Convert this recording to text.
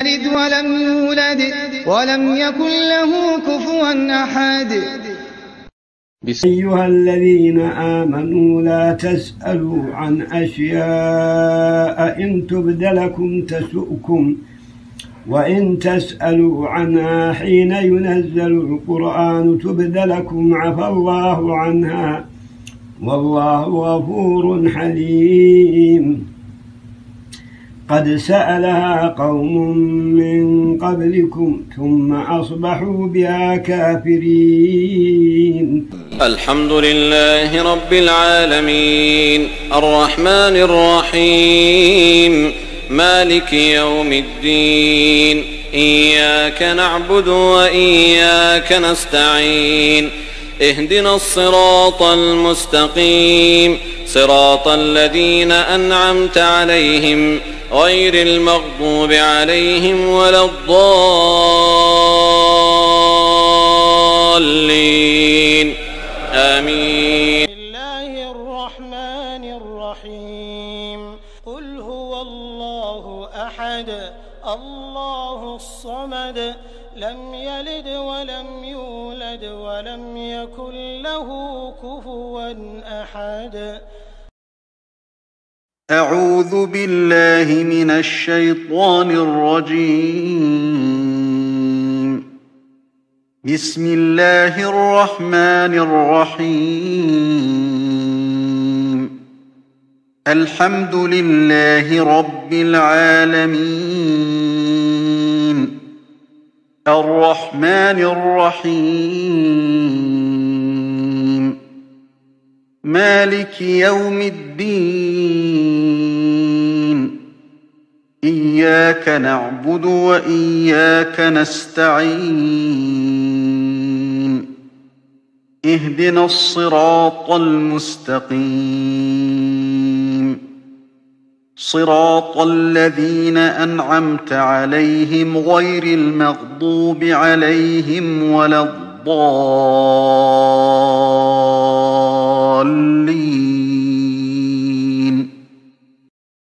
يلد ولم يولد ولم يكن له كفوا أحد. أيها الذين آمنوا لا تسألوا عن أشياء إن تبد لكم تسؤكم وإن تسألوا عنها حين ينزل القرآن تبد لكم عفى الله عنها والله غفور حليم. قد سألها قوم من قبلكم ثم أصبحوا بها كافرين. الحمد لله رب العالمين الرحمن الرحيم مالك يوم الدين إياك نعبد وإياك نستعين اهدنا الصراط المستقيم صراط الذين أنعمت عليهم غير المغضوب عليهم ولا الضالين آمين. بسم الله الرحمن الرحيم. قل هو الله أحد الله الصمد لم يلد ولم يولد ولم يكن له كفوا أحد. أعوذ بالله من الشيطان الرجيم. بسم الله الرحمن الرحيم. الحمد لله رب العالمين الرحمن الرحيم مالك يوم الدين إياك نعبد وإياك نستعين اهدنا الصراط المستقيم صراط الذين أنعمت عليهم غير المغضوب عليهم ولا الضالين.